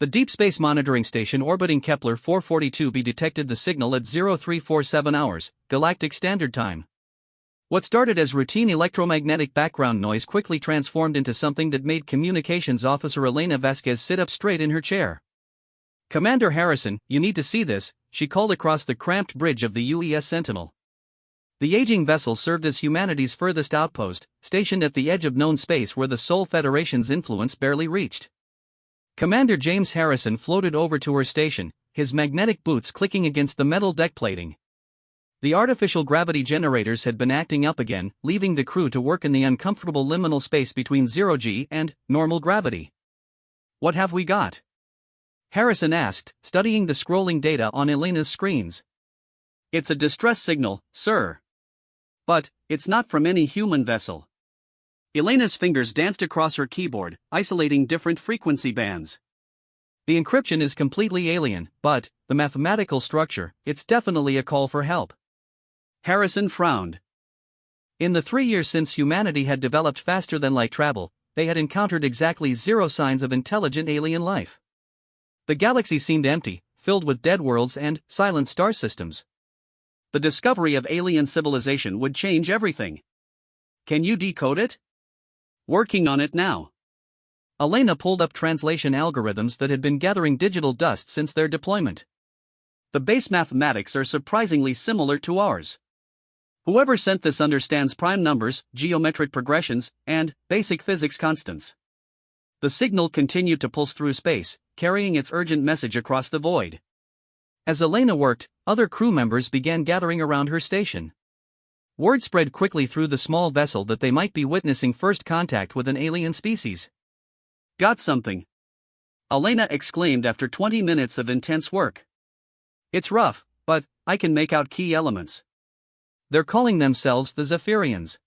The Deep Space Monitoring Station orbiting Kepler 442b detected the signal at 0347 hours, Galactic Standard Time. What started as routine electromagnetic background noise quickly transformed into something that made Communications Officer Elena Vasquez sit up straight in her chair. "Commander Harrison, you need to see this," she called across the cramped bridge of the UES Sentinel. The aging vessel served as humanity's furthest outpost, stationed at the edge of known space where the Sol Federation's influence barely reached. Commander James Harrison floated over to her station, his magnetic boots clicking against the metal deck plating. The artificial gravity generators had been acting up again, leaving the crew to work in the uncomfortable liminal space between 0G and normal gravity. "What have we got?" Harrison asked, studying the scrolling data on Elena's screens. "It's a distress signal, sir. But it's not from any human vessel." Elena's fingers danced across her keyboard, isolating different frequency bands. "The encryption is completely alien, but the mathematical structure, it's definitely a call for help." Harrison frowned. In the 3 years since humanity had developed faster-than-light travel, they had encountered exactly 0 signs of intelligent alien life. The galaxy seemed empty, filled with dead worlds and silent star systems. The discovery of alien civilization would change everything. "Can you decode it?" "Working on it now." Elena pulled up translation algorithms that had been gathering digital dust since their deployment. "The base mathematics are surprisingly similar to ours. Whoever sent this understands prime numbers, geometric progressions, and basic physics constants." The signal continued to pulse through space, carrying its urgent message across the void. As Elena worked, other crew members began gathering around her station. Word spread quickly through the small vessel that they might be witnessing first contact with an alien species. "Got something," Elena exclaimed after 20 minutes of intense work. "It's rough, but I can make out key elements. They're calling themselves the Zephyrians.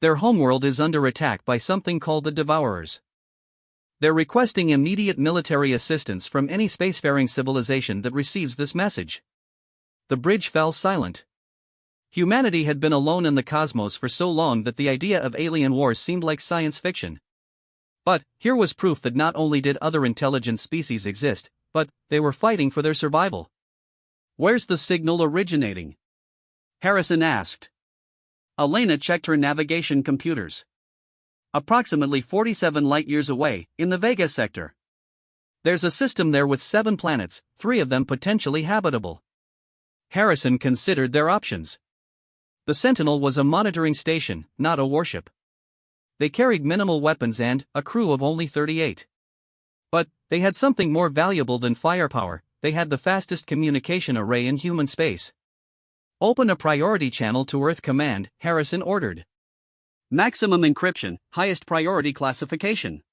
Their homeworld is under attack by something called the Devourers. They're requesting immediate military assistance from any spacefaring civilization that receives this message." The bridge fell silent. Humanity had been alone in the cosmos for so long that the idea of alien wars seemed like science fiction. But here was proof that not only did other intelligent species exist, but they were fighting for their survival. "Where's the signal originating?" Harrison asked. Elena checked her navigation computers. "Approximately 47 light-years away, in the Vega sector. There's a system there with 7 planets, 3 of them potentially habitable." Harrison considered their options. The Sentinel was a monitoring station, not a warship. They carried minimal weapons and a crew of only 38. But they had something more valuable than firepower. They had the fastest communication array in human space. "Open a priority channel to Earth Command," Harrison ordered. "Maximum encryption, highest priority classification."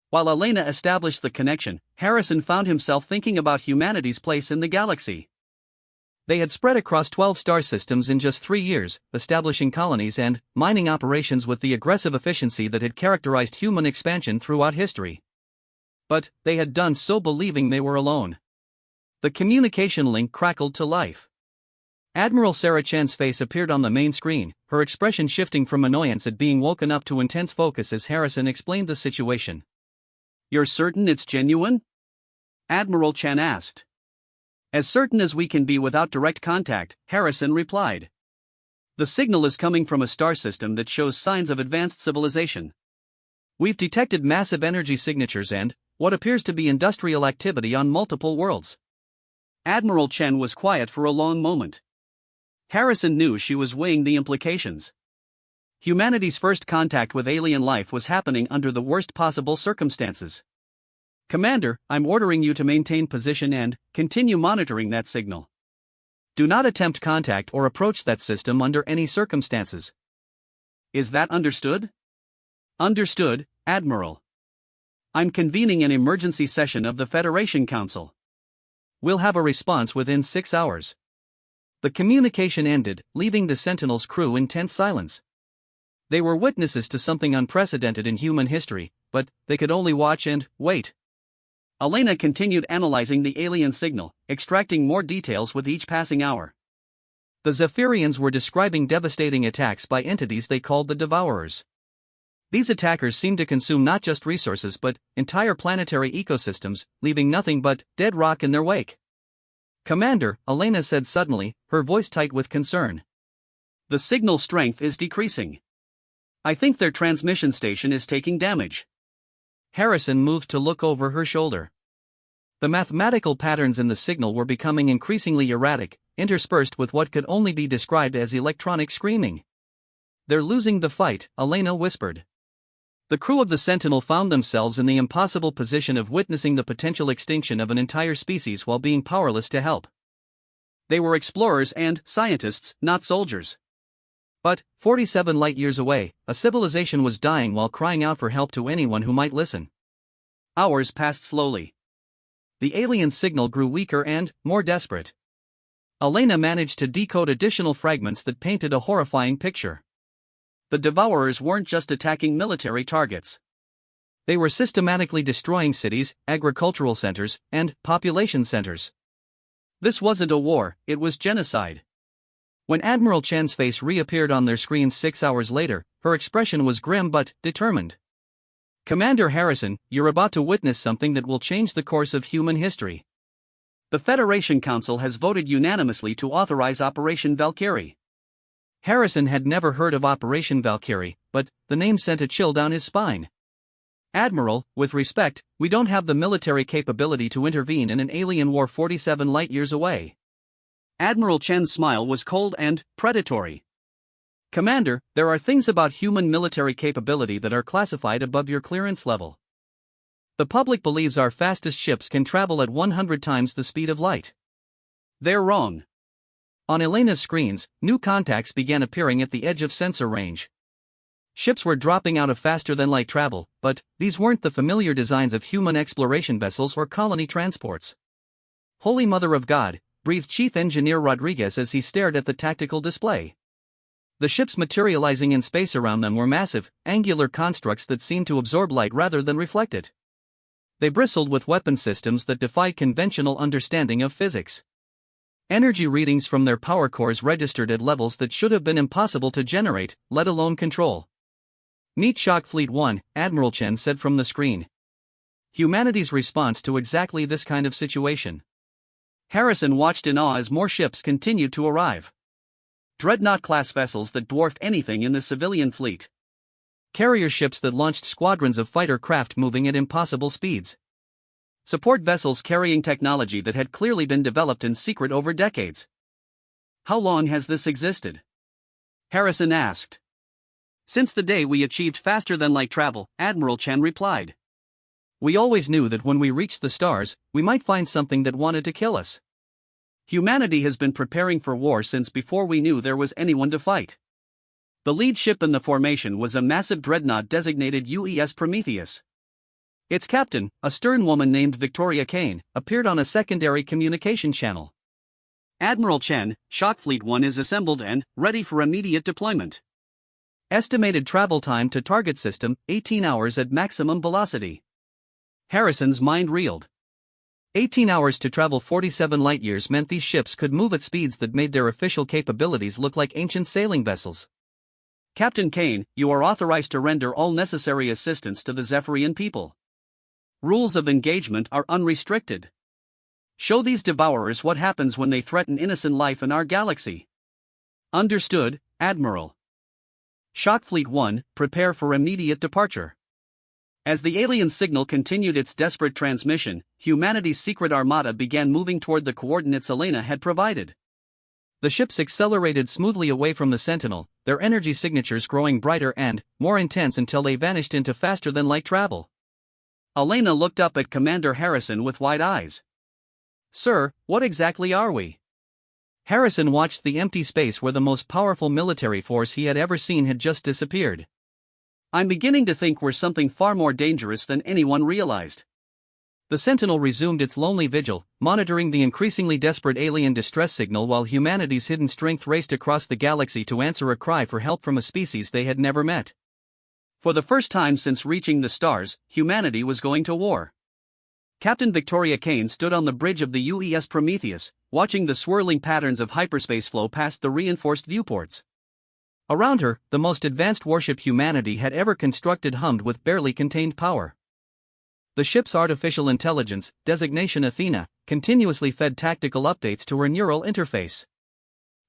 While Elena established the connection, Harrison found himself thinking about humanity's place in the galaxy. They had spread across 12 star systems in just 3 years, establishing colonies and mining operations with the aggressive efficiency that had characterized human expansion throughout history. But they had done so believing they were alone. The communication link crackled to life. Admiral Sarah Chen's face appeared on the main screen, her expression shifting from annoyance at being woken up to intense focus as Harrison explained the situation. "You're certain it's genuine?" Admiral Chen asked. "As certain as we can be without direct contact," Harrison replied. "The signal is coming from a star system that shows signs of advanced civilization. We've detected massive energy signatures and what appears to be industrial activity on multiple worlds." Admiral Chen was quiet for a long moment. Harrison knew she was weighing the implications. Humanity's first contact with alien life was happening under the worst possible circumstances. "Commander, I'm ordering you to maintain position and continue monitoring that signal. Do not attempt contact or approach that system under any circumstances." "Is that understood?" "Understood, Admiral. I'm convening an emergency session of the Federation Council. We'll have a response within 6 hours." The communication ended, leaving the Sentinel's crew in tense silence. They were witnesses to something unprecedented in human history, but they could only watch and wait. Elena continued analyzing the alien signal, extracting more details with each passing hour. The Zephyrians were describing devastating attacks by entities they called the Devourers. These attackers seemed to consume not just resources but entire planetary ecosystems, leaving nothing but dead rock in their wake. "Commander," Elena said suddenly, her voice tight with concern. "The signal strength is decreasing. I think their transmission station is taking damage." Harrison moved to look over her shoulder. The mathematical patterns in the signal were becoming increasingly erratic, interspersed with what could only be described as electronic screaming. "They're losing the fight," Elena whispered. The crew of the Sentinel found themselves in the impossible position of witnessing the potential extinction of an entire species while being powerless to help. They were explorers and scientists, not soldiers. But, 47 light-years away, a civilization was dying while crying out for help to anyone who might listen. Hours passed slowly. The alien signal grew weaker and more desperate. Elena managed to decode additional fragments that painted a horrifying picture. The Devourers weren't just attacking military targets. They were systematically destroying cities, agricultural centers, and population centers. This wasn't a war, it was genocide. When Admiral Chen's face reappeared on their screens 6 hours later, her expression was grim but determined. "Commander Harrison, you're about to witness something that will change the course of human history. The Federation Council has voted unanimously to authorize Operation Valkyrie." Harrison had never heard of Operation Valkyrie, but the name sent a chill down his spine. "Admiral, with respect, we don't have the military capability to intervene in an alien war 47 light-years away." Admiral Chen's smile was cold and predatory. "Commander, there are things about human military capability that are classified above your clearance level. The public believes our fastest ships can travel at 100 times the speed of light. They're wrong." On Elena's screens, new contacts began appearing at the edge of sensor range. Ships were dropping out of faster-than-light travel, but these weren't the familiar designs of human exploration vessels or colony transports. "Holy Mother of God," breathed Chief Engineer Rodriguez as he stared at the tactical display. The ships materializing in space around them were massive, angular constructs that seemed to absorb light rather than reflect it. They bristled with weapon systems that defied conventional understanding of physics. Energy readings from their power cores registered at levels that should have been impossible to generate, let alone control. "Meet Shock Fleet 1, Admiral Chen said from the screen. Humanity's response to exactly this kind of situation." Harrison watched in awe as more ships continued to arrive. Dreadnought-class vessels that dwarfed anything in the civilian fleet. Carrier ships that launched squadrons of fighter craft moving at impossible speeds. Support vessels carrying technology that had clearly been developed in secret over decades. "How long has this existed?" Harrison asked. "Since the day we achieved faster-than-light travel," Admiral Chen replied. "We always knew that when we reached the stars, we might find something that wanted to kill us. Humanity has been preparing for war since before we knew there was anyone to fight." The lead ship in the formation was a massive dreadnought designated UES Prometheus. Its captain, a stern woman named Victoria Kane, appeared on a secondary communication channel. "Admiral Chen, Shock Fleet 1 is assembled and ready for immediate deployment. Estimated travel time to target system, 18 hours at maximum velocity." Harrison's mind reeled. 18 hours to travel 47 light-years meant these ships could move at speeds that made their official capabilities look like ancient sailing vessels. "Captain Kane, you are authorized to render all necessary assistance to the Zephyrian people. Rules of engagement are unrestricted. Show these Devourers what happens when they threaten innocent life in our galaxy." "Understood, Admiral." Shock Fleet 1, prepare for immediate departure. As the alien signal continued its desperate transmission, humanity's secret armada began moving toward the coordinates Elena had provided. The ships accelerated smoothly away from the Sentinel, their energy signatures growing brighter and more intense until they vanished into faster-than-light travel. Elena looked up at Commander Harrison with wide eyes. "Sir, what exactly are we?" Harrison watched the empty space where the most powerful military force he had ever seen had just disappeared. "I'm beginning to think we're something far more dangerous than anyone realized." The Sentinel resumed its lonely vigil, monitoring the increasingly desperate alien distress signal while humanity's hidden strength raced across the galaxy to answer a cry for help from a species they had never met. For the first time since reaching the stars, humanity was going to war. Captain Victoria Kane stood on the bridge of the UES Prometheus, watching the swirling patterns of hyperspace flow past the reinforced viewports. Around her, the most advanced warship humanity had ever constructed hummed with barely contained power. The ship's artificial intelligence, designation Athena, continuously fed tactical updates to her neural interface.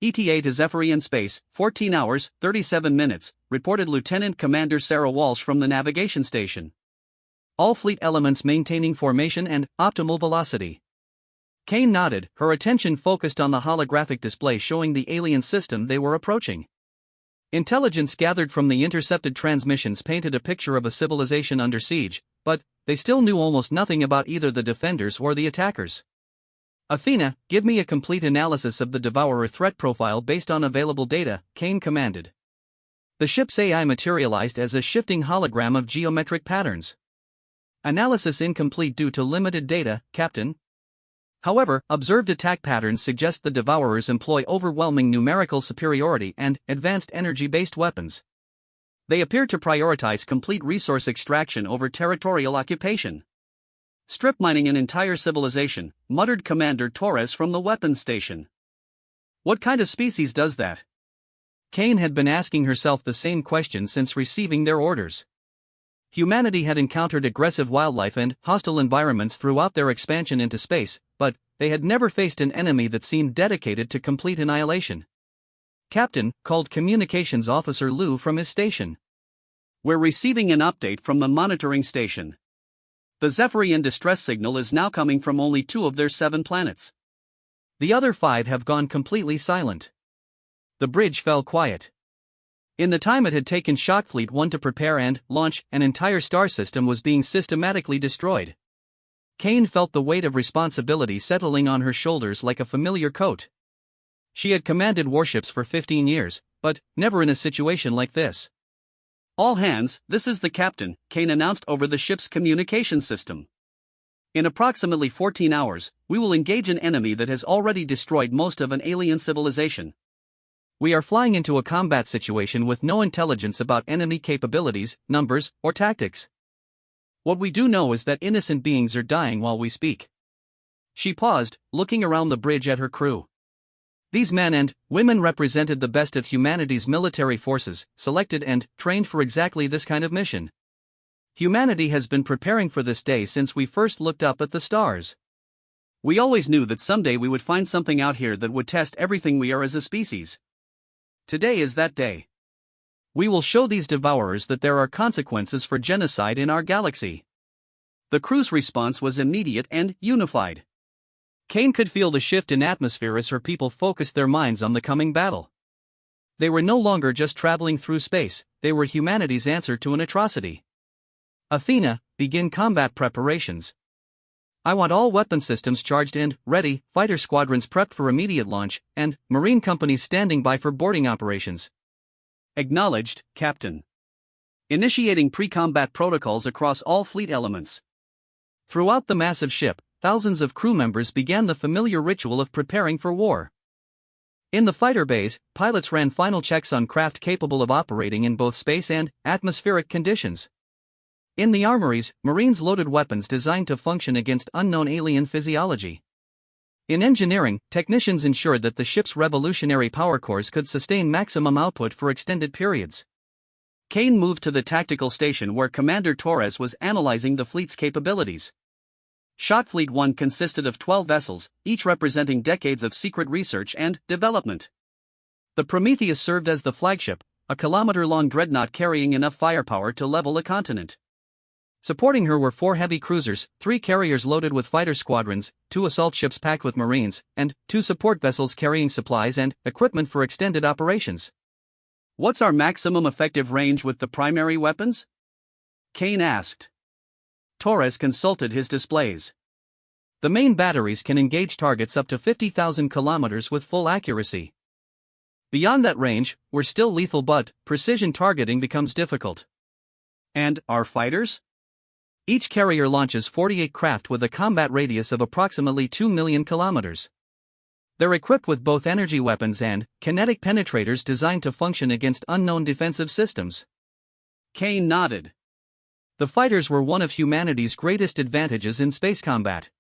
ETA to Zephyr in space, 14 hours, 37 minutes, reported Lieutenant Commander Sarah Walsh from the navigation station. All fleet elements maintaining formation and optimal velocity. Kane nodded, her attention focused on the holographic display showing the alien system they were approaching. Intelligence gathered from the intercepted transmissions painted a picture of a civilization under siege, but they still knew almost nothing about either the defenders or the attackers. Athena, give me a complete analysis of the Devourer threat profile based on available data, Kane commanded. The ship's AI materialized as a shifting hologram of geometric patterns. Analysis incomplete due to limited data, Captain. However, observed attack patterns suggest the Devourers employ overwhelming numerical superiority and advanced energy-based weapons. They appear to prioritize complete resource extraction over territorial occupation. Strip mining an entire civilization, muttered Commander Torres from the weapons station. What kind of species does that? Kane had been asking herself the same question since receiving their orders. Humanity had encountered aggressive wildlife and hostile environments throughout their expansion into space, but they had never faced an enemy that seemed dedicated to complete annihilation. Captain, called Communications Officer Lou from his station. We're receiving an update from the monitoring station. The Zephyrian distress signal is now coming from only 2 of their 7 planets. The other 5 have gone completely silent. The bridge fell quiet. In the time it had taken Shockfleet 1 to prepare and launch, an entire star system was being systematically destroyed. Kane felt the weight of responsibility settling on her shoulders like a familiar coat. She had commanded warships for 15 years, but never in a situation like this. All hands, this is the captain, Kane announced over the ship's communication system. In approximately 14 hours, we will engage an enemy that has already destroyed most of an alien civilization. We are flying into a combat situation with no intelligence about enemy capabilities, numbers, or tactics. What we do know is that innocent beings are dying while we speak. She paused, looking around the bridge at her crew. These men and women represented the best of humanity's military forces, selected and trained for exactly this kind of mission. Humanity has been preparing for this day since we first looked up at the stars. We always knew that someday we would find something out here that would test everything we are as a species. Today is that day. We will show these Devourers that there are consequences for genocide in our galaxy. The crew's response was immediate and unified. Kane could feel the shift in atmosphere as her people focused their minds on the coming battle. They were no longer just traveling through space, they were humanity's answer to an atrocity. Athena, begin combat preparations. I want all weapon systems charged and ready, fighter squadrons prepped for immediate launch, and marine companies standing by for boarding operations. Acknowledged, Captain. Initiating pre-combat protocols across all fleet elements. Throughout the massive ship, thousands of crew members began the familiar ritual of preparing for war. In the fighter bays, pilots ran final checks on craft capable of operating in both space and atmospheric conditions. In the armories, Marines loaded weapons designed to function against unknown alien physiology. In engineering, technicians ensured that the ship's revolutionary power cores could sustain maximum output for extended periods. Kane moved to the tactical station where Commander Torres was analyzing the fleet's capabilities. Shockfleet 1 consisted of 12 vessels, each representing decades of secret research and development. The Prometheus served as the flagship, a kilometer-long dreadnought carrying enough firepower to level a continent. Supporting her were 4 heavy cruisers, 3 carriers loaded with fighter squadrons, 2 assault ships packed with Marines, and 2 support vessels carrying supplies and equipment for extended operations. What's our maximum effective range with the primary weapons? Kane asked. Torres consulted his displays. The main batteries can engage targets up to 50,000 kilometers with full accuracy. Beyond that range, we're still lethal, but precision targeting becomes difficult. And our fighters? Each carrier launches 48 craft with a combat radius of approximately 2 million kilometers. They're equipped with both energy weapons and kinetic penetrators designed to function against unknown defensive systems. Kane nodded. The fighters were one of humanity's greatest advantages in space combat.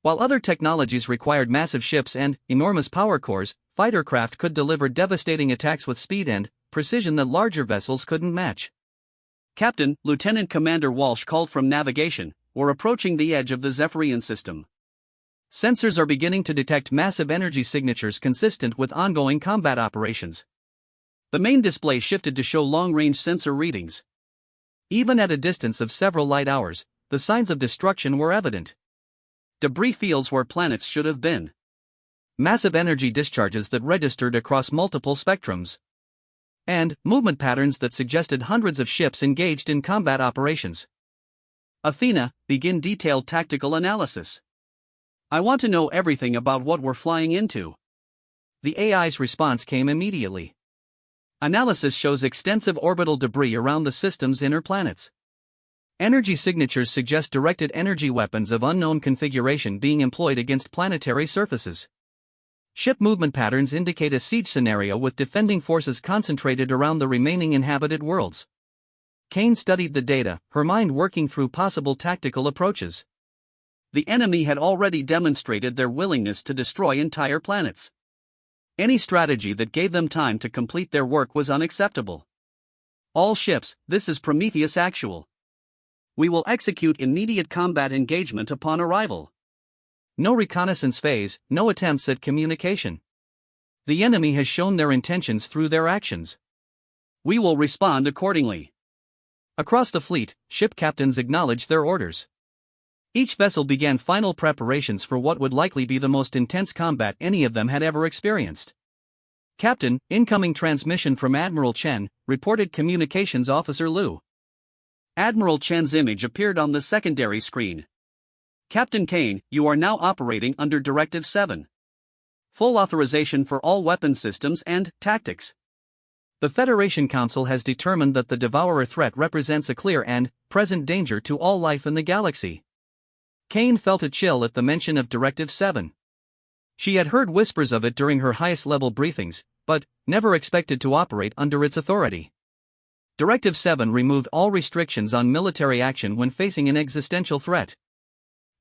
While other technologies required massive ships and enormous power cores, fighter craft could deliver devastating attacks with speed and precision that larger vessels couldn't match. "Captain," Lieutenant Commander Walsh called from navigation, "we're approaching the edge of the Zephyrian system. Sensors are beginning to detect massive energy signatures consistent with ongoing combat operations." The main display shifted to show long-range sensor readings. Even at a distance of several light hours, the signs of destruction were evident. Debris fields where planets should have been. Massive energy discharges that registered across multiple spectrums. And movement patterns that suggested hundreds of ships engaged in combat operations. "Athena, begin detailed tactical analysis. I want to know everything about what we're flying into." The AI's response came immediately. "Analysis shows extensive orbital debris around the system's inner planets. Energy signatures suggest directed energy weapons of unknown configuration being employed against planetary surfaces. Ship movement patterns indicate a siege scenario with defending forces concentrated around the remaining inhabited worlds." Kane studied the data, her mind working through possible tactical approaches. The enemy had already demonstrated their willingness to destroy entire planets. Any strategy that gave them time to complete their work was unacceptable. "All ships, this is Prometheus Actual. We will execute immediate combat engagement upon arrival. No reconnaissance phase, no attempts at communication. The enemy has shown their intentions through their actions. We will respond accordingly." Across the fleet, ship captains acknowledged their orders. Each vessel began final preparations for what would likely be the most intense combat any of them had ever experienced. "Captain, incoming transmission from Admiral Chen," reported Communications Officer Liu. Admiral Chen's image appeared on the secondary screen. "Captain Kane, you are now operating under Directive 7. Full authorization for all weapon systems and tactics. The Federation Council has determined that the Devourer threat represents a clear and present danger to all life in the galaxy." Kane felt a chill at the mention of Directive 7. She had heard whispers of it during her highest-level briefings, but never expected to operate under its authority. Directive 7 removed all restrictions on military action when facing an existential threat.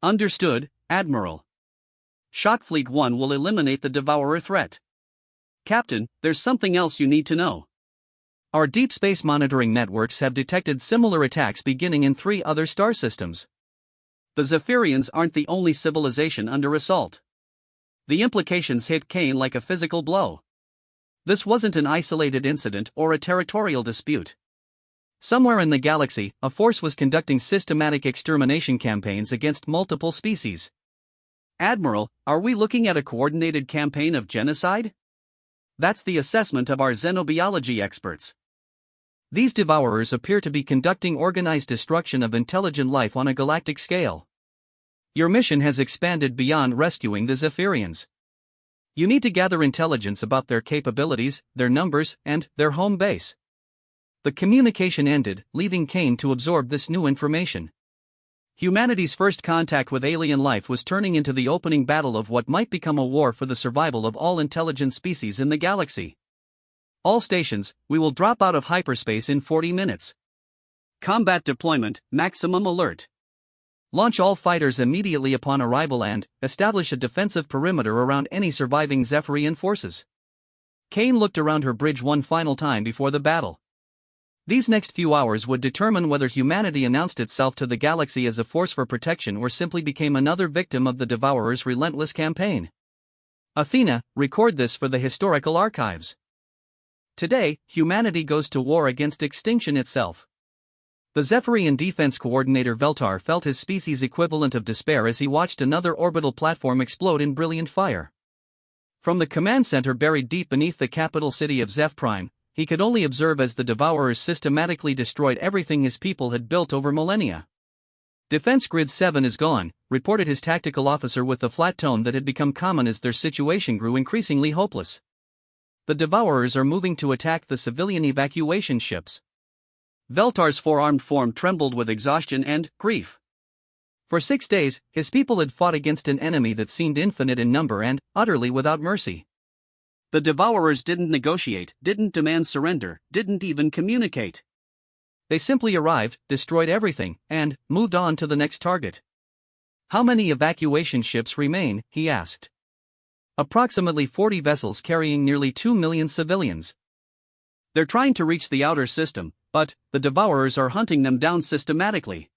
"Understood, Admiral. Shock Fleet 1 will eliminate the Devourer threat. Captain, there's something else you need to know. Our deep space monitoring networks have detected similar attacks beginning in 3 other star systems. The Zephyrians aren't the only civilization under assault." The implications hit Kane like a physical blow. This wasn't an isolated incident or a territorial dispute. Somewhere in the galaxy, a force was conducting systematic extermination campaigns against multiple species. "Admiral, are we looking at a coordinated campaign of genocide?" That's the assessment of our xenobiology experts. These devourers appear to be conducting organized destruction of intelligent life on a galactic scale. Your mission has expanded beyond rescuing the Zephyrians. You need to gather intelligence about their capabilities, their numbers, and their home base. The communication ended, leaving Kane to absorb this new information. Humanity's first contact with alien life was turning into the opening battle of what might become a war for the survival of all intelligent species in the galaxy. "All stations, we will drop out of hyperspace in 40 minutes. Combat deployment, maximum alert. Launch all fighters immediately upon arrival and establish a defensive perimeter around any surviving Zephyrian forces." Kane looked around her bridge one final time before the battle. These next few hours would determine whether humanity announced itself to the galaxy as a force for protection or simply became another victim of the Devourer's relentless campaign. "Athena, record this for the historical archives. Today, humanity goes to war against extinction itself." The Zephyrian Defense Coordinator Veltar felt his species' equivalent of despair as he watched another orbital platform explode in brilliant fire. From the command center buried deep beneath the capital city of Zeph Prime, he could only observe as the Devourers systematically destroyed everything his people had built over millennia. "Defense Grid 7 is gone," reported his tactical officer with the flat tone that had become common as their situation grew increasingly hopeless. "The Devourers are moving to attack the civilian evacuation ships." Veltar's four-armed form trembled with exhaustion and grief. For 6 days, his people had fought against an enemy that seemed infinite in number and utterly without mercy. The Devourers didn't negotiate, didn't demand surrender, didn't even communicate. They simply arrived, destroyed everything, and moved on to the next target. "How many evacuation ships remain?" he asked. "Approximately 40 vessels carrying nearly 2 million civilians." They're trying to reach the outer system, but the Devourers are hunting them down systematically.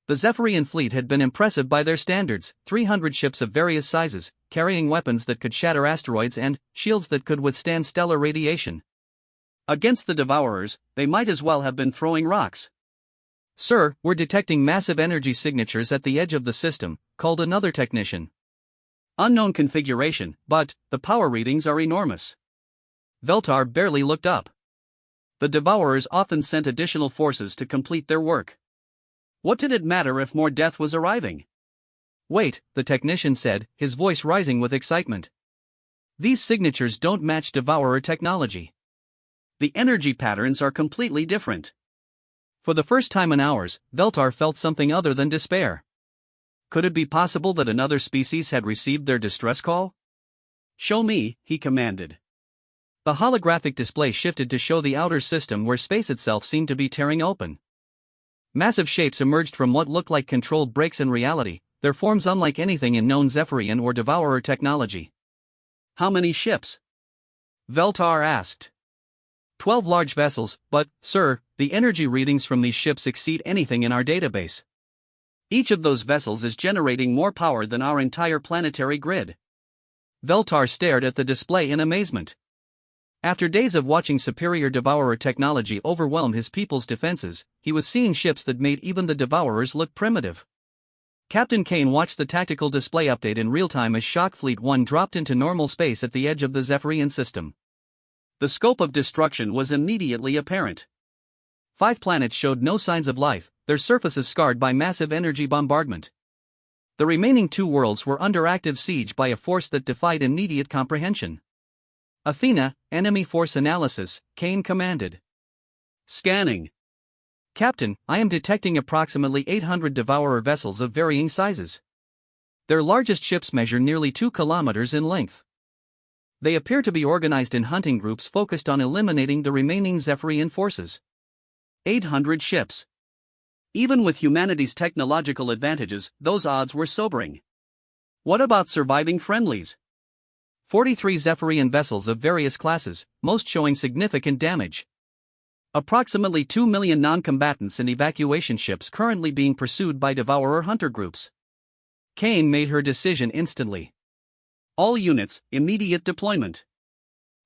The Zephyrian fleet had been impressive by their standards, 300 ships of various sizes, carrying weapons that could shatter asteroids and shields that could withstand stellar radiation. Against the Devourers, they might as well have been throwing rocks. "Sir, we're detecting massive energy signatures at the edge of the system," called another technician. "Unknown configuration, but the power readings are enormous." Veltar barely looked up. The Devourers often sent additional forces to complete their work. What did it matter if more death was arriving? "Wait," the technician said, his voice rising with excitement. "These signatures don't match Devourer technology. The energy patterns are completely different." For the first time in hours, Veltar felt something other than despair. Could it be possible that another species had received their distress call? "Show me," he commanded. The holographic display shifted to show the outer system where space itself seemed to be tearing open. Massive shapes emerged from what looked like controlled breaks in reality, their forms unlike anything in known Zephyrian or Devourer technology. "How many ships?" Veltar asked. 12 large vessels, but, sir, the energy readings from these ships exceed anything in our database. Each of those vessels is generating more power than our entire planetary grid." Veltar stared at the display in amazement. After days of watching superior Devourer technology overwhelm his people's defenses, he was seeing ships that made even the Devourers look primitive. Captain Kane watched the tactical display update in real time as Shock Fleet 1 dropped into normal space at the edge of the Zephyrian system. The scope of destruction was immediately apparent. 5 planets showed no signs of life, their surfaces scarred by massive energy bombardment. The remaining 2 worlds were under active siege by a force that defied immediate comprehension. "Athena, enemy force analysis," Kane commanded. "Scanning." "Captain, I am detecting approximately 800 Devourer vessels of varying sizes. Their largest ships measure nearly 2 kilometers in length. They appear to be organized in hunting groups focused on eliminating the remaining Zephyrian forces." 800 ships. Even with humanity's technological advantages, those odds were sobering. What about surviving friendlies? 43 Zephyrian vessels of various classes, most showing significant damage. Approximately 2 million non-combatants and evacuation ships currently being pursued by Devourer hunter groups. Kane made her decision instantly. "All units, immediate deployment.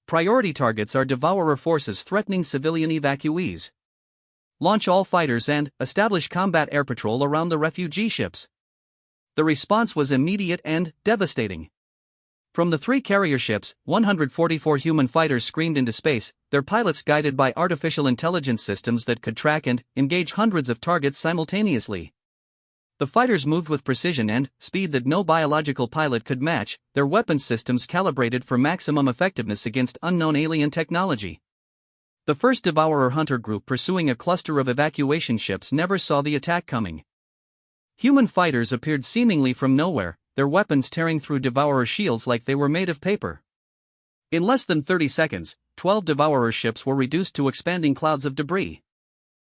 Priority targets are Devourer forces threatening civilian evacuees. Launch all fighters and establish combat air patrol around the refugee ships." The response was immediate and devastating. From the 3 carrier ships, 144 human fighters screamed into space, their pilots guided by artificial intelligence systems that could track and engage hundreds of targets simultaneously. The fighters moved with precision and speed that no biological pilot could match, their weapons systems calibrated for maximum effectiveness against unknown alien technology. The first Devourer hunter group pursuing a cluster of evacuation ships never saw the attack coming. Human fighters appeared seemingly from nowhere, their weapons tearing through Devourer shields like they were made of paper. In less than 30 seconds, 12 Devourer ships were reduced to expanding clouds of debris.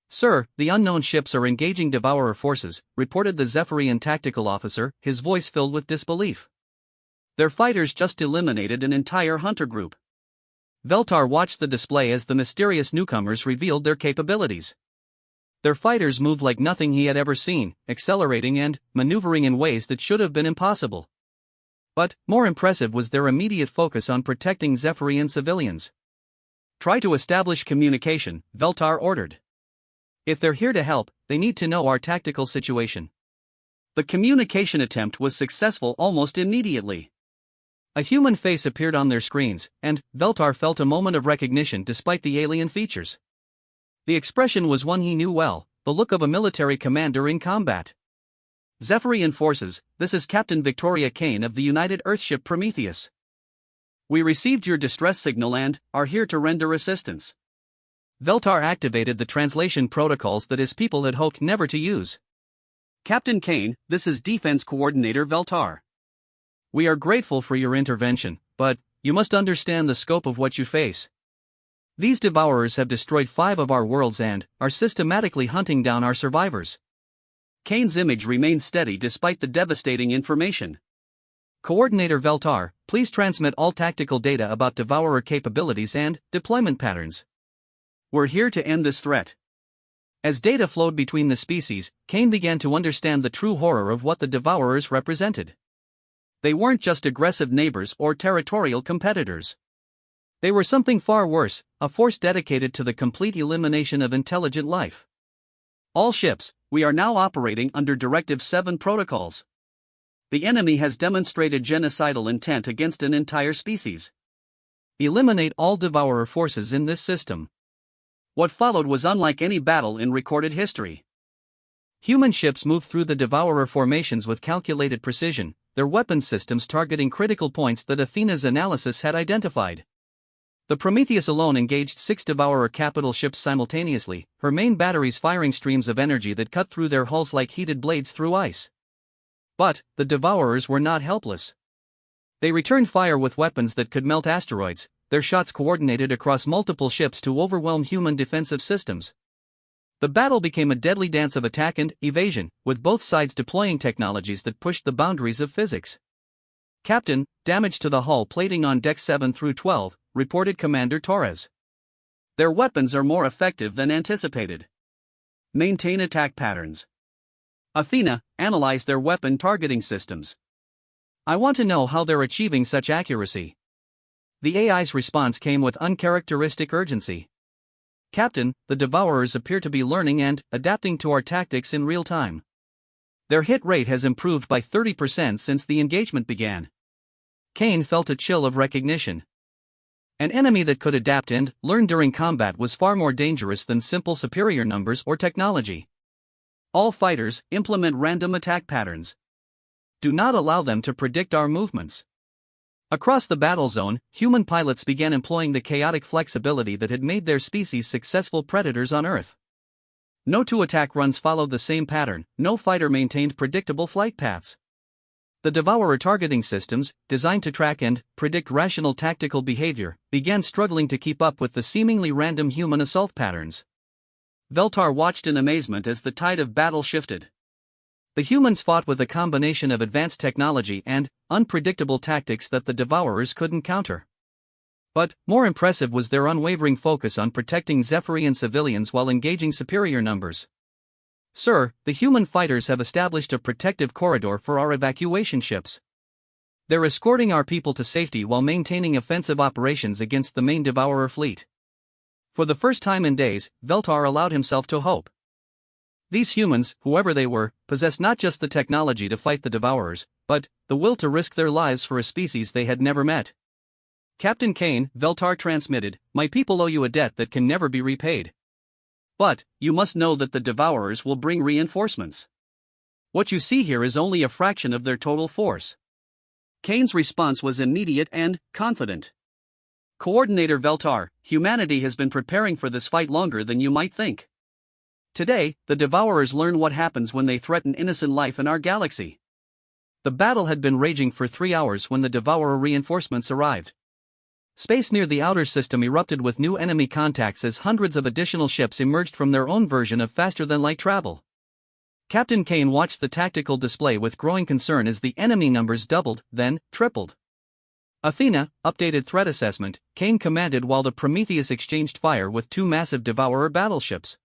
"Sir, the unknown ships are engaging Devourer forces," reported the Zephyrian tactical officer, his voice filled with disbelief. "Their fighters just eliminated an entire hunter group." Veltar watched the display as the mysterious newcomers revealed their capabilities. Their fighters moved like nothing he had ever seen, accelerating and maneuvering in ways that should have been impossible. But more impressive was their immediate focus on protecting Zephyrian civilians. "Try to establish communication," Veltar ordered. "If they're here to help, they need to know our tactical situation." The communication attempt was successful almost immediately. A human face appeared on their screens, and Veltar felt a moment of recognition despite the alien features. The expression was one he knew well, the look of a military commander in combat. "Zephyrian forces, this is Captain Victoria Kane of the United Earthship Prometheus. We received your distress signal and are here to render assistance." Veltar activated the translation protocols that his people had hoped never to use. "Captain Kane, this is Defense Coordinator Veltar. We are grateful for your intervention, but you must understand the scope of what you face. These Devourers have destroyed 5 of our worlds and are systematically hunting down our survivors." Kane's image remained steady despite the devastating information. "Coordinator Veltar, please transmit all tactical data about Devourer capabilities and deployment patterns. We're here to end this threat. As data flowed between the species, Kane began to understand the true horror of what the Devourers represented. They weren't just aggressive neighbors or territorial competitors. They were something far worse, a force dedicated to the complete elimination of intelligent life. All ships, we are now operating under Directive 7 protocols. The enemy has demonstrated genocidal intent against an entire species. Eliminate all Devourer forces in this system. What followed was unlike any battle in recorded history. Human ships moved through the Devourer formations with calculated precision, their weapons systems targeting critical points that Athena's analysis had identified. The Prometheus alone engaged 6 Devourer capital ships simultaneously, her main batteries firing streams of energy that cut through their hulls like heated blades through ice. But the Devourers were not helpless. They returned fire with weapons that could melt asteroids, their shots coordinated across multiple ships to overwhelm human defensive systems. The battle became a deadly dance of attack and evasion, with both sides deploying technologies that pushed the boundaries of physics. Captain, damage to the hull plating on decks 7 through 12, reported Commander Torres. Their weapons are more effective than anticipated. Maintain attack patterns. Athena, analyze their weapon targeting systems. I want to know how they're achieving such accuracy. The AI's response came with uncharacteristic urgency. Captain, the Devourers appear to be learning and adapting to our tactics in real time. Their hit rate has improved by 30% since the engagement began. Kane felt a chill of recognition. An enemy that could adapt and learn during combat was far more dangerous than simple superior numbers or technology. All fighters, implement random attack patterns. Do not allow them to predict our movements. Across the battle zone, human pilots began employing the chaotic flexibility that had made their species successful predators on Earth. No 2 attack runs followed the same pattern, no fighter maintained predictable flight paths. The Devourer targeting systems, designed to track and predict rational tactical behavior, began struggling to keep up with the seemingly random human assault patterns. Veltar watched in amazement as the tide of battle shifted. The humans fought with a combination of advanced technology and unpredictable tactics that the Devourers couldn't counter. But more impressive was their unwavering focus on protecting Zephyrian civilians while engaging superior numbers. Sir, the human fighters have established a protective corridor for our evacuation ships. They're escorting our people to safety while maintaining offensive operations against the main Devourer fleet. For the first time in days, Veltar allowed himself to hope. These humans, whoever they were, possessed not just the technology to fight the Devourers, but the will to risk their lives for a species they had never met. Captain Kane, Veltar transmitted, my people owe you a debt that can never be repaid. But, you must know that the Devourers will bring reinforcements. What you see here is only a fraction of their total force. Kane's response was immediate and confident. Coordinator Veltar, humanity has been preparing for this fight longer than you might think. Today, the Devourers learn what happens when they threaten innocent life in our galaxy. The battle had been raging for 3 hours when the Devourer reinforcements arrived. Space near the outer system erupted with new enemy contacts as hundreds of additional ships emerged from their own version of faster-than-light travel. Captain Kane watched the tactical display with growing concern as the enemy numbers doubled, then tripled. Athena, updated threat assessment, Kane commanded while the Prometheus exchanged fire with 2 massive Devourer battleships.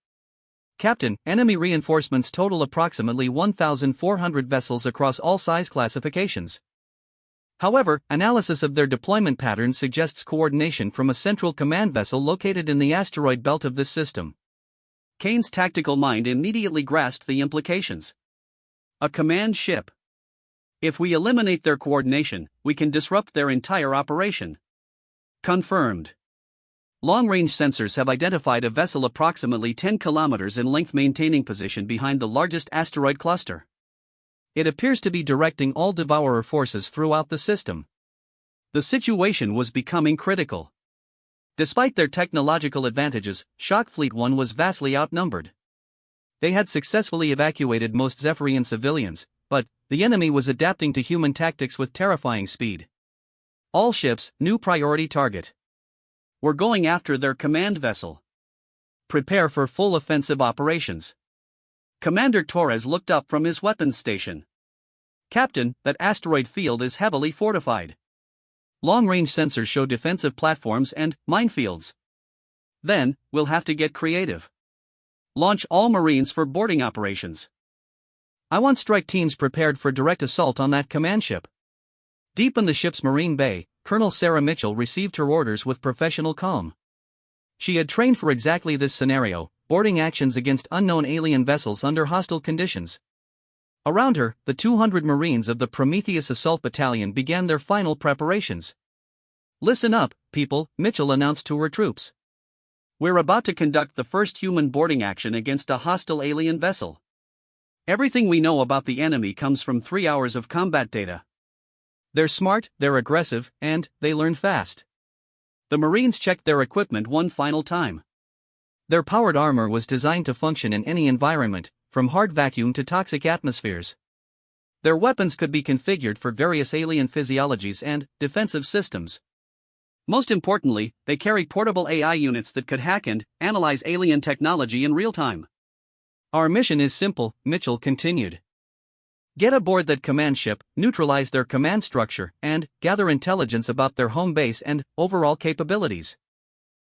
Captain, enemy reinforcements total approximately 1,400 vessels across all size classifications. However, analysis of their deployment patterns suggests coordination from a central command vessel located in the asteroid belt of this system. Kane's tactical mind immediately grasped the implications. A command ship. If we eliminate their coordination, we can disrupt their entire operation. Confirmed. Long-range sensors have identified a vessel approximately 10 kilometers in length maintaining position behind the largest asteroid cluster. It appears to be directing all Devourer forces throughout the system. The situation was becoming critical. Despite their technological advantages, Shock Fleet 1 was vastly outnumbered. They had successfully evacuated most Zephyrian civilians, but the enemy was adapting to human tactics with terrifying speed. All ships, new priority target. We're going after their command vessel. Prepare for full offensive operations. Commander Torres looked up from his weapons station. Captain, that asteroid field is heavily fortified. Long-range sensors show defensive platforms and minefields. Then, we'll have to get creative. Launch all Marines for boarding operations. I want strike teams prepared for direct assault on that command ship. Deep in the ship's marine bay, Colonel Sarah Mitchell received her orders with professional calm. She had trained for exactly this scenario, boarding actions against unknown alien vessels under hostile conditions. Around her, the 200 Marines of the Prometheus Assault Battalion began their final preparations. "Listen up, people," Mitchell announced to her troops. "We're about to conduct the first human boarding action against a hostile alien vessel. Everything we know about the enemy comes from 3 hours of combat data. They're smart, they're aggressive, and they learn fast." The Marines checked their equipment one final time. Their powered armor was designed to function in any environment, from hard vacuum to toxic atmospheres. Their weapons could be configured for various alien physiologies and defensive systems. Most importantly, they carry portable AI units that could hack and analyze alien technology in real time. "Our mission is simple," Mitchell continued. "Get aboard that command ship, neutralize their command structure, and gather intelligence about their home base and overall capabilities.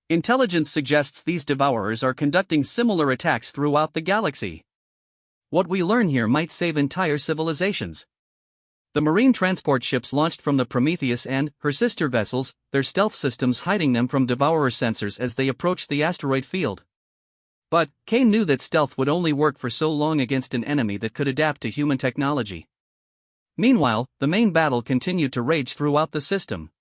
Intelligence suggests these devourers are conducting similar attacks throughout the galaxy. What we learn here might save entire civilizations." The Marine transport ships launched from the Prometheus and her sister vessels, their stealth systems hiding them from devourer sensors as they approached the asteroid field. But Kane knew that stealth would only work for so long against an enemy that could adapt to human technology. Meanwhile, the main battle continued to rage throughout the system.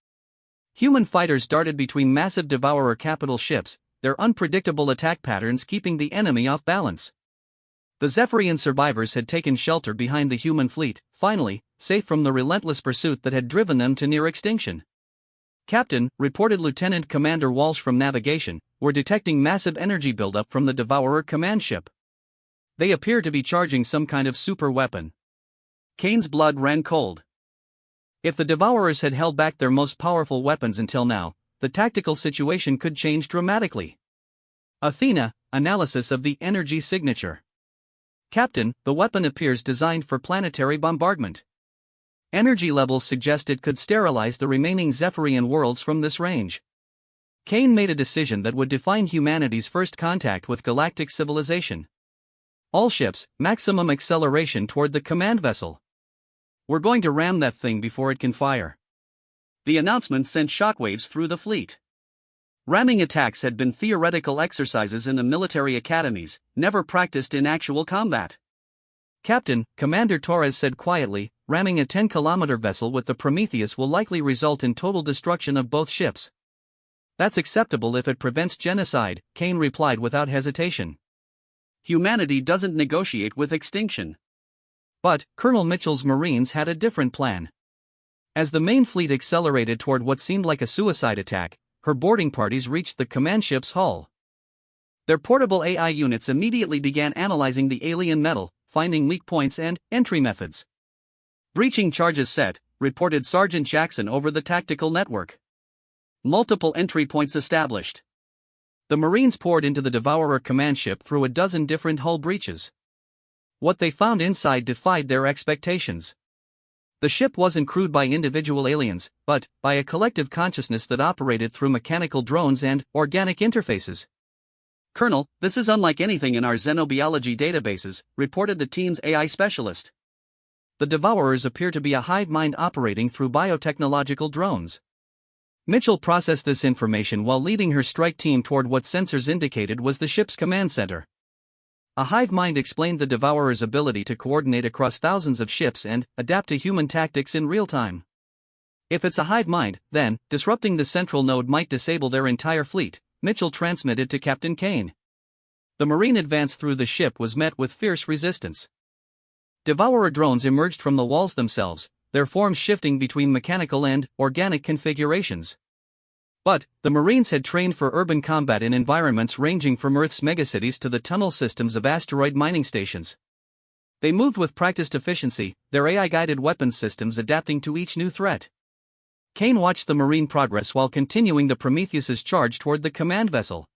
Human fighters darted between massive devourer capital ships, their unpredictable attack patterns keeping the enemy off balance. The Zephyrian survivors had taken shelter behind the human fleet, finally, safe from the relentless pursuit that had driven them to near extinction. "Captain," reported Lieutenant Commander Walsh from navigation, "we're detecting massive energy buildup from the Devourer command ship. They appear to be charging some kind of super weapon." Kane's blood ran cold. If the Devourers had held back their most powerful weapons until now, the tactical situation could change dramatically. Athena, analysis of the energy signature. "Captain, the weapon appears designed for planetary bombardment. Energy levels suggest it could sterilize the remaining Zephyrian worlds from this range." Kane made a decision that would define humanity's first contact with galactic civilization. "All ships, maximum acceleration toward the command vessel. We're going to ram that thing before it can fire." The announcement sent shockwaves through the fleet. Ramming attacks had been theoretical exercises in the military academies, never practiced in actual combat. "Captain," Commander Torres said quietly, "ramming a 10-kilometer vessel with the Prometheus will likely result in total destruction of both ships." "That's acceptable if it prevents genocide," Kane replied without hesitation. "Humanity doesn't negotiate with extinction." But Colonel Mitchell's Marines had a different plan. As the main fleet accelerated toward what seemed like a suicide attack, her boarding parties reached the command ship's hull. Their portable AI units immediately began analyzing the alien metal, finding weak points and entry methods. "Breaching charges set," reported Sergeant Jackson over the tactical network. "Multiple entry points established." The Marines poured into the Devourer command ship through a dozen different hull breaches. What they found inside defied their expectations. The ship wasn't crewed by individual aliens, but by a collective consciousness that operated through mechanical drones and organic interfaces. "Colonel, this is unlike anything in our xenobiology databases," reported the team's AI specialist. "The Devourers appear to be a hive mind operating through biotechnological drones." Mitchell processed this information while leading her strike team toward what sensors indicated was the ship's command center. A hive mind explained the Devourer's ability to coordinate across thousands of ships and adapt to human tactics in real time. If it's a hive mind, then disrupting the central node might disable their entire fleet, Mitchell transmitted to Captain Kane. The Marine advance through the ship was met with fierce resistance. Devourer drones emerged from the walls themselves, their forms shifting between mechanical and organic configurations. But the Marines had trained for urban combat in environments ranging from Earth's megacities to the tunnel systems of asteroid mining stations. They moved with practiced efficiency, their AI-guided weapons systems adapting to each new threat. Kane watched the Marine progress while continuing the Prometheus's charge toward the command vessel.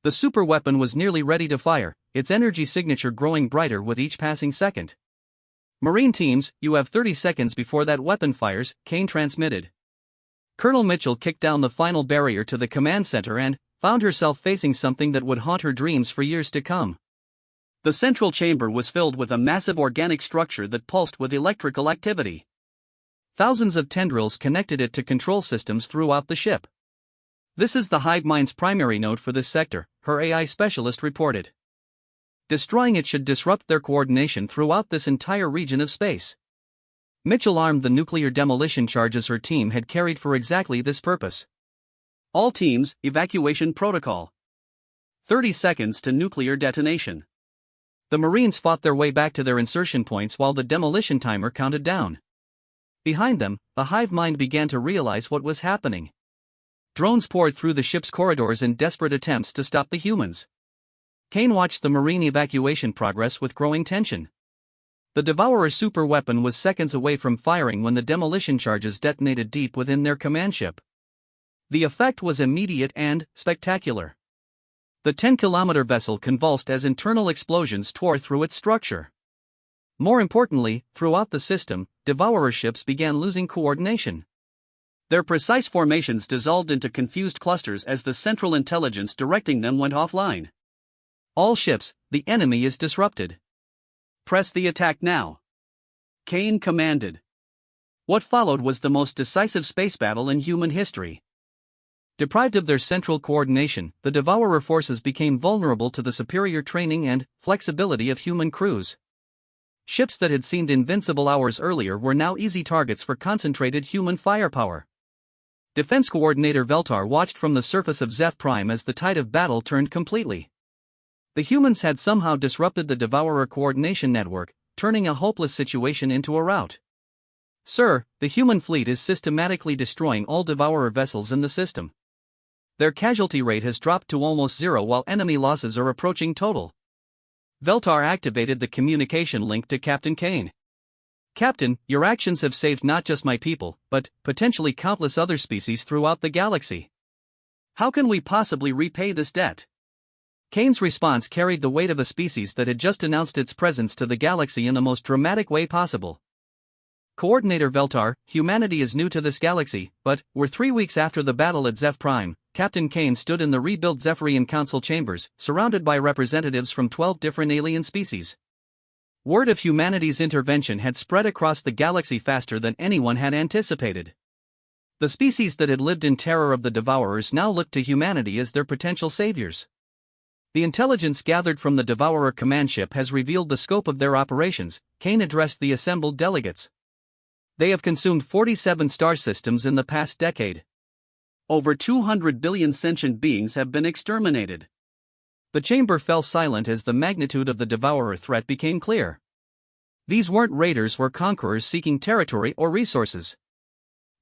The superweapon was nearly ready to fire, its energy signature growing brighter with each passing second. "Marine teams, you have 30 seconds before that weapon fires," Kane transmitted. Colonel Mitchell kicked down the final barrier to the command center and found herself facing something that would haunt her dreams for years to come. The central chamber was filled with a massive organic structure that pulsed with electrical activity. Thousands of tendrils connected it to control systems throughout the ship. "This is the hive mind's primary node for this sector," her AI specialist reported. "Destroying it should disrupt their coordination throughout this entire region of space." Mitchell armed the nuclear demolition charges her team had carried for exactly this purpose. "All teams, evacuation protocol. 30 seconds to nuclear detonation." The Marines fought their way back to their insertion points while the demolition timer counted down. Behind them, the hive mind began to realize what was happening. Drones poured through the ship's corridors in desperate attempts to stop the humans. Kane watched the Marine evacuation progress with growing tension. The Devourer superweapon was seconds away from firing when the demolition charges detonated deep within their command ship. The effect was immediate and spectacular. The 10-kilometer vessel convulsed as internal explosions tore through its structure. More importantly, throughout the system, Devourer ships began losing coordination. Their precise formations dissolved into confused clusters as the central intelligence directing them went offline. "All ships, the enemy is disrupted. Press the attack now," Kane commanded. What followed was the most decisive space battle in human history. Deprived of their central coordination, the Devourer forces became vulnerable to the superior training and flexibility of human crews. Ships that had seemed invincible hours earlier were now easy targets for concentrated human firepower. Defense Coordinator Veltar watched from the surface of Zeph Prime as the tide of battle turned completely. The humans had somehow disrupted the Devourer coordination network, turning a hopeless situation into a rout. "Sir, the human fleet is systematically destroying all Devourer vessels in the system. Their casualty rate has dropped to almost zero while enemy losses are approaching total." Veltar activated the communication link to Captain Kane. "Captain, your actions have saved not just my people, but potentially countless other species throughout the galaxy. How can we possibly repay this debt?" Kane's response carried the weight of a species that had just announced its presence to the galaxy in the most dramatic way possible. "Coordinator Veltar, humanity is new to this galaxy, but we're 3 weeks after the battle at Zeph Prime." Captain Kane stood in the rebuilt Zephyrian Council chambers, surrounded by representatives from 12 different alien species. Word of humanity's intervention had spread across the galaxy faster than anyone had anticipated. The species that had lived in terror of the Devourers now looked to humanity as their potential saviors. "The intelligence gathered from the Devourer command ship has revealed the scope of their operations," Kane addressed the assembled delegates. "They have consumed 47 star systems in the past decade. Over 200 billion sentient beings have been exterminated." The chamber fell silent as the magnitude of the Devourer threat became clear. These weren't raiders or conquerors seeking territory or resources.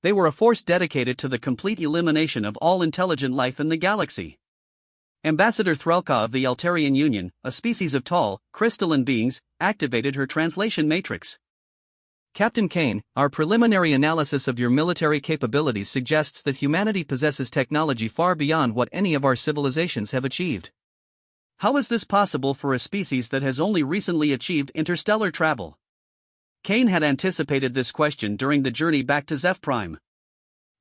They were a force dedicated to the complete elimination of all intelligent life in the galaxy. Ambassador Threlka of the Altarian Union, a species of tall, crystalline beings, activated her translation matrix. "Captain Kane, our preliminary analysis of your military capabilities suggests that humanity possesses technology far beyond what any of our civilizations have achieved. How is this possible for a species that has only recently achieved interstellar travel?" Kane had anticipated this question during the journey back to Zeph Prime.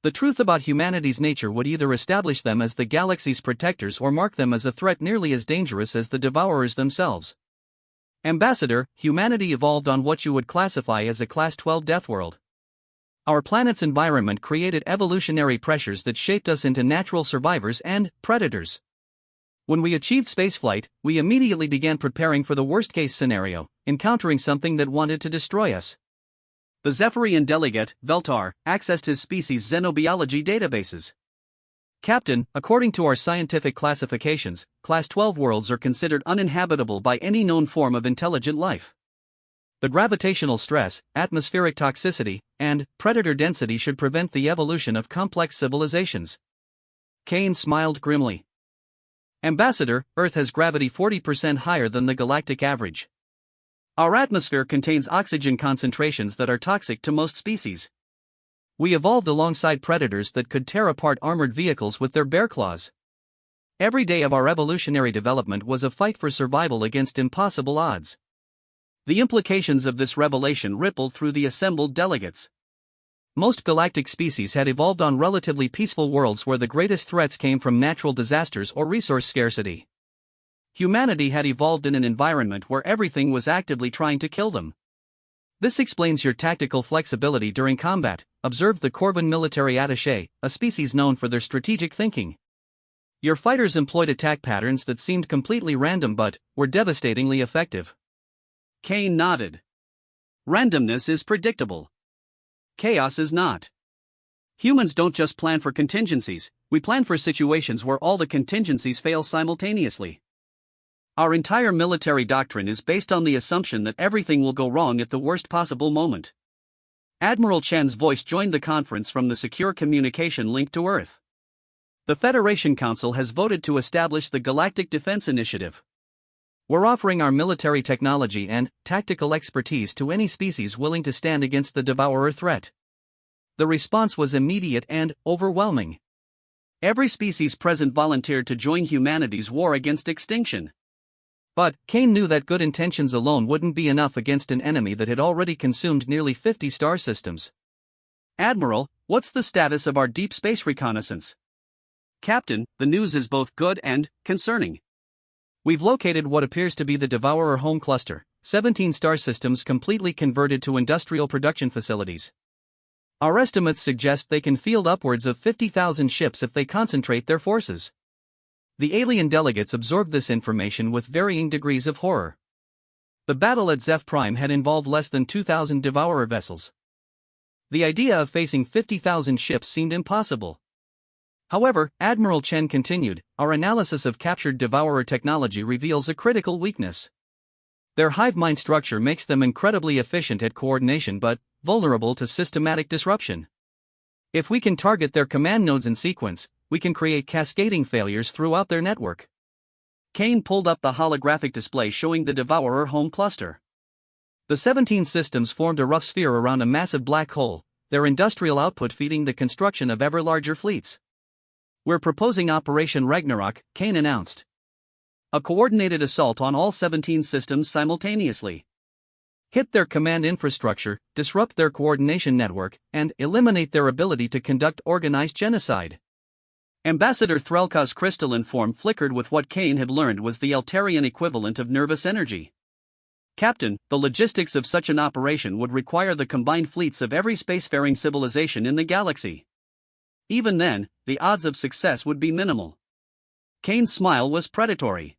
The truth about humanity's nature would either establish them as the galaxy's protectors or mark them as a threat nearly as dangerous as the Devourers themselves. "Ambassador, humanity evolved on what you would classify as a Class 12 death world. Our planet's environment created evolutionary pressures that shaped us into natural survivors and predators. When we achieved spaceflight, we immediately began preparing for the worst-case scenario, encountering something that wanted to destroy us." The Zephyrian delegate, Veltar, accessed his species' xenobiology databases. "Captain, according to our scientific classifications, Class 12 worlds are considered uninhabitable by any known form of intelligent life. The gravitational stress, atmospheric toxicity, and predator density should prevent the evolution of complex civilizations." Kane smiled grimly. "Ambassador, Earth has gravity 40% higher than the galactic average. Our atmosphere contains oxygen concentrations that are toxic to most species. We evolved alongside predators that could tear apart armored vehicles with their bare claws. Every day of our evolutionary development was a fight for survival against impossible odds." The implications of this revelation rippled through the assembled delegates. Most galactic species had evolved on relatively peaceful worlds where the greatest threats came from natural disasters or resource scarcity. Humanity had evolved in an environment where everything was actively trying to kill them. This explains your tactical flexibility during combat, observed the Corvan military attaché, a species known for their strategic thinking. Your fighters employed attack patterns that seemed completely random but were devastatingly effective. Kane nodded. Randomness is predictable. Chaos is not. Humans don't just plan for contingencies, we plan for situations where all the contingencies fail simultaneously. Our entire military doctrine is based on the assumption that everything will go wrong at the worst possible moment. Admiral Chen's voice joined the conference from the secure communication link to Earth. The Federation Council has voted to establish the Galactic Defense Initiative. We're offering our military technology and tactical expertise to any species willing to stand against the Devourer threat. The response was immediate and overwhelming. Every species present volunteered to join humanity's war against extinction. But Kane knew that good intentions alone wouldn't be enough against an enemy that had already consumed nearly 50 star systems. Admiral, what's the status of our deep space reconnaissance? Captain, the news is both good and concerning. We've located what appears to be the Devourer home cluster, 17 star systems completely converted to industrial production facilities. Our estimates suggest they can field upwards of 50,000 ships if they concentrate their forces. The alien delegates absorbed this information with varying degrees of horror. The battle at Zeph Prime had involved less than 2,000 Devourer vessels. The idea of facing 50,000 ships seemed impossible. However, Admiral Chen continued, our analysis of captured Devourer technology reveals a critical weakness. Their hive mind structure makes them incredibly efficient at coordination but vulnerable to systematic disruption. If we can target their command nodes in sequence, we can create cascading failures throughout their network. Kane pulled up the holographic display showing the Devourer home cluster. The 17 systems formed a rough sphere around a massive black hole, their industrial output feeding the construction of ever larger fleets. We're proposing Operation Ragnarok, Kane announced. A coordinated assault on all 17 systems simultaneously. Hit their command infrastructure, disrupt their coordination network, and eliminate their ability to conduct organized genocide. Ambassador Threlka's crystalline form flickered with what Kane had learned was the Eltarian equivalent of nervous energy. Captain, the logistics of such an operation would require the combined fleets of every spacefaring civilization in the galaxy. Even then, the odds of success would be minimal. Kane's smile was predatory.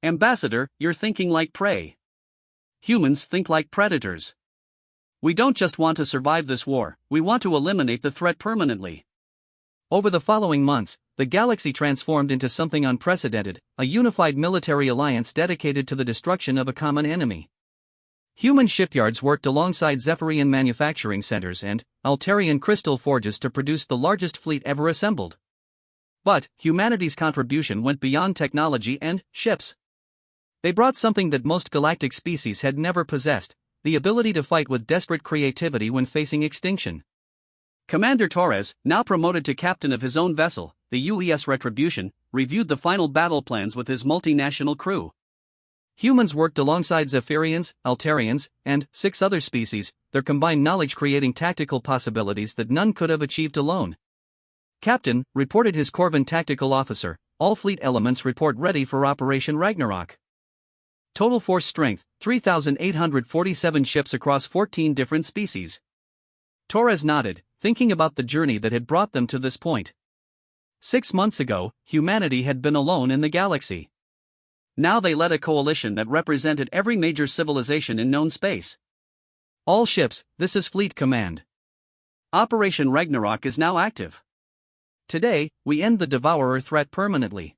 Ambassador, you're thinking like prey. Humans think like predators. We don't just want to survive this war, we want to eliminate the threat permanently. Over the following months, the galaxy transformed into something unprecedented, a unified military alliance dedicated to the destruction of a common enemy. Human shipyards worked alongside Zephyrian manufacturing centers and Altarian crystal forges to produce the largest fleet ever assembled. But humanity's contribution went beyond technology and ships. They brought something that most galactic species had never possessed, the ability to fight with desperate creativity when facing extinction. Commander Torres, now promoted to captain of his own vessel, the UES Retribution, reviewed the final battle plans with his multinational crew. Humans worked alongside Zephyrians, Altarians, and 6 other species, their combined knowledge creating tactical possibilities that none could have achieved alone. Captain, reported his Corvan tactical officer, all fleet elements report ready for Operation Ragnarok. Total force strength, 3,847 ships across 14 different species. Torres nodded, thinking about the journey that had brought them to this point. 6 months ago, humanity had been alone in the galaxy. Now they led a coalition that represented every major civilization in known space. All ships, this is Fleet Command. Operation Ragnarok is now active. Today, we end the Devourer threat permanently.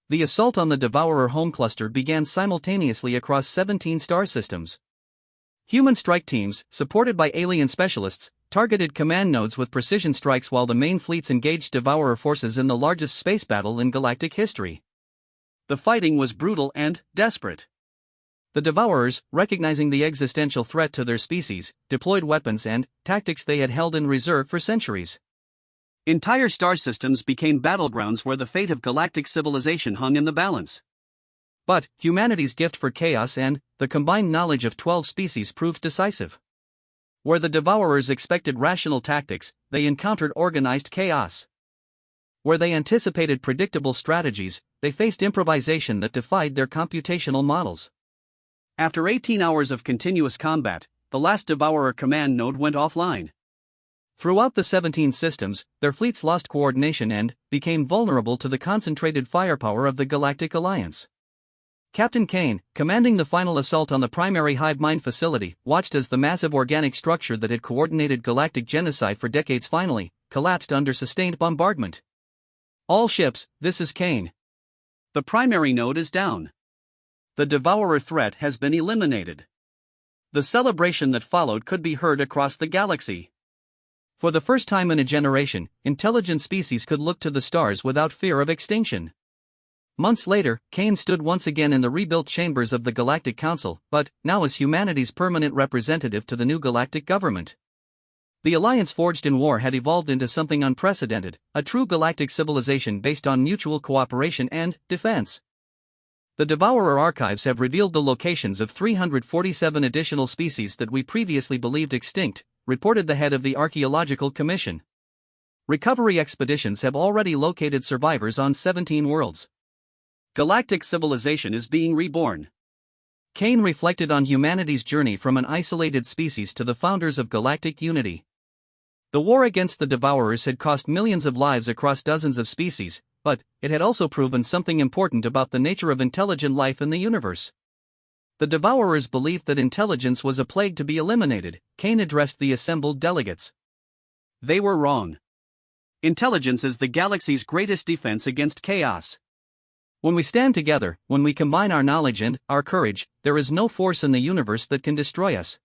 The assault on the Devourer home cluster began simultaneously across 17 star systems. Human strike teams, supported by alien specialists, targeted command nodes with precision strikes while the main fleets engaged Devourer forces in the largest space battle in galactic history. The fighting was brutal and desperate. The Devourers, recognizing the existential threat to their species, deployed weapons and tactics they had held in reserve for centuries. Entire star systems became battlegrounds where the fate of galactic civilization hung in the balance. But humanity's gift for chaos and the combined knowledge of 12 species proved decisive. Where the Devourers expected rational tactics, they encountered organized chaos. Where they anticipated predictable strategies, they faced improvisation that defied their computational models. After 18 hours of continuous combat, the last Devourer command node went offline. Throughout the 17 systems, their fleets lost coordination and became vulnerable to the concentrated firepower of the Galactic Alliance. Captain Kane, commanding the final assault on the primary hive mind facility, watched as the massive organic structure that had coordinated galactic genocide for decades finally collapsed under sustained bombardment. All ships, this is Kane. The primary node is down. The Devourer threat has been eliminated. The celebration that followed could be heard across the galaxy. For the first time in a generation, intelligent species could look to the stars without fear of extinction. Months later, Kane stood once again in the rebuilt chambers of the Galactic Council, but now as humanity's permanent representative to the new galactic government. The alliance forged in war had evolved into something unprecedented, a true galactic civilization based on mutual cooperation and defense. The Devourer archives have revealed the locations of 347 additional species that we previously believed extinct, reported the head of the Archaeological Commission. Recovery expeditions have already located survivors on 17 worlds. Galactic civilization is being reborn. Kane reflected on humanity's journey from an isolated species to the founders of galactic unity. The war against the Devourers had cost millions of lives across dozens of species, but it had also proven something important about the nature of intelligent life in the universe. The Devourers believed that intelligence was a plague to be eliminated. Kane addressed the assembled delegates. They were wrong. Intelligence is the galaxy's greatest defense against chaos. When we stand together, when we combine our knowledge and our courage, there is no force in the universe that can destroy us.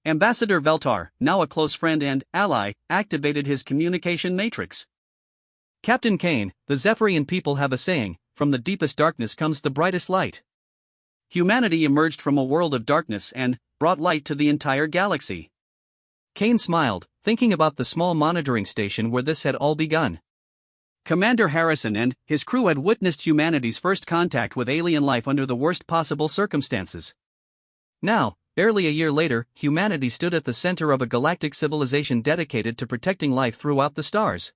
Ambassador Veltar, now a close friend and ally, activated his communication matrix. Captain Kane, the Zephyrian people have a saying, from the deepest darkness comes the brightest light. Humanity emerged from a world of darkness and brought light to the entire galaxy. Kane smiled, thinking about the small monitoring station where this had all begun. Commander Harrison and his crew had witnessed humanity's first contact with alien life under the worst possible circumstances. Now, barely a year later, humanity stood at the center of a galactic civilization dedicated to protecting life throughout the stars.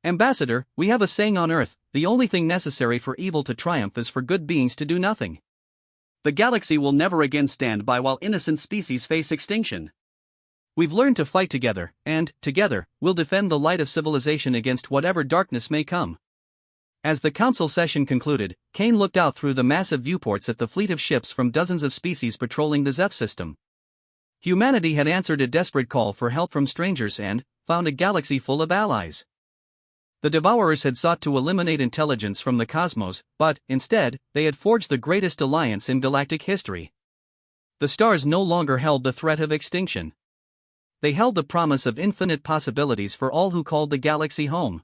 Ambassador, we have a saying on Earth, the only thing necessary for evil to triumph is for good beings to do nothing. The galaxy will never again stand by while innocent species face extinction. We've learned to fight together, and, together, we'll defend the light of civilization against whatever darkness may come. As the council session concluded, Kane looked out through the massive viewports at the fleet of ships from dozens of species patrolling the Zeph system. Humanity had answered a desperate call for help from strangers and found a galaxy full of allies. The Devourers had sought to eliminate intelligence from the cosmos, but, instead, they had forged the greatest alliance in galactic history. The stars no longer held the threat of extinction. They held the promise of infinite possibilities for all who called the galaxy home.